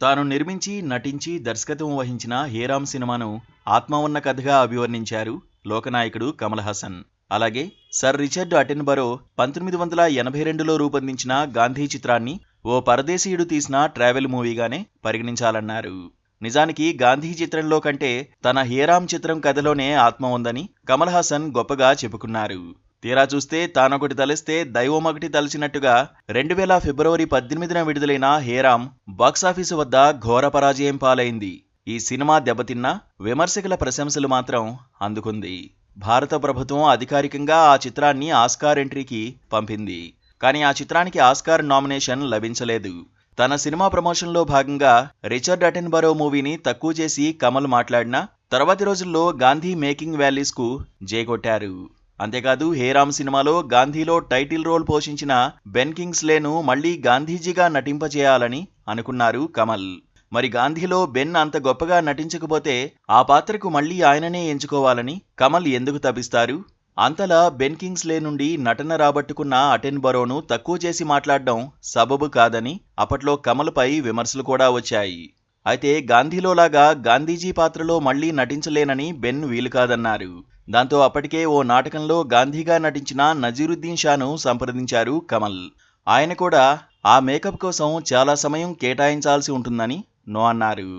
తాను నిర్మించి, నటించి, దర్శకత్వం వహించిన హేరాం సినిమాను ఆత్మ ఉన్న కథగా అభివర్ణించారు లోకనాయకుడు కమల్ హాసన్. అలాగే సర్ రిచర్డ్ అటెన్బరో 1982లో రూపొందించిన గాంధీ చిత్రాన్ని ఓ పరదేశీయుడు తీసిన ట్రావెల్ మూవీగానే పరిగణించాలన్నారు. నిజానికి గాంధీ చిత్రంలో కంటే తన హేరాం చిత్రం కథలోనే ఆత్మ ఉందని కమల్ హాసన్ గొప్పగా చెప్పుకున్నారు. తీరా చూస్తే తానొకటి తలిస్తే దైవమొకటి తలచినట్టుగా 2000 ఫిబ్రవరి 18న విడుదలైన హేరాం బాక్సాఫీసు వద్ద ఘోర పరాజయం పాలైంది. ఈ సినిమా దెబ్బతిన్నా విమర్శకుల ప్రశంసలు మాత్రం అందుకుంది. భారత ప్రభుత్వం అధికారికంగా ఆ చిత్రాన్ని ఆస్కార్ ఎంట్రీకి పంపింది. కానీ ఆ చిత్రానికి ఆస్కార్ నామినేషన్ లభించలేదు. తన సినిమా ప్రమోషన్లో భాగంగా రిచర్డ్ అటెన్బరో మూవీని తక్కువ చేసి కమల్ మాట్లాడినా తర్వాతి రోజుల్లో గాంధీ మేకింగ్ వాల్యూస్కు జైకొట్టారు. అంతేకాదు హేరాం సినిమాలో గాంధీలో టైటిల్ రోల్ పోషించిన బెన్ కింగ్స్లేను మళ్లీ గాంధీజీగా నటింపజేయాలని అనుకున్నారు కమల్. మరి గాంధీలో బెన్ అంత గొప్పగా నటించకపోతే ఆ పాత్రకు మళ్లీ ఆయననే ఎంచుకోవాలని కమల్ ఎందుకు తపిస్తారు? అంతలా బెన్ కింగ్స్లే నుండి నటన రాబట్టుకున్న అటెన్బరోను తక్కువ చేసి మాట్లాడడం సబబు కాదని అప్పట్లో కమల్పై విమర్శలు కూడా వచ్చాయి. అయితే గాంధీలోలాగా గాంధీజీ పాత్రలో మళ్లీ నటించలేనని బెన్ వీలు కాదన్నారు. దాంతో అప్పటికే ఓ నాటకంలో గాంధీగా నటించిన నజీరుద్దీన్ షాను సంప్రదించారు కమల్. ఆయన కూడా ఆ మేకప్ కోసం చాలా సమయం కేటాయించాల్సి ఉంటుందని నో అన్నారు.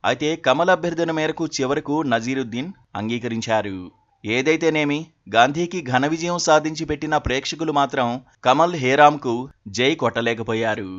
అయితే కమల్ అభ్యర్థన మేరకు చివరకు నజీరుద్దీన్ అంగీకరించారు. ఏదైతేనేమి గాంధీకి ఘన విజయం సాధించి పెట్టిన ప్రేక్షకులు మాత్రం కమల్ హేరాంకు జై కొట్టలేకపోయారు.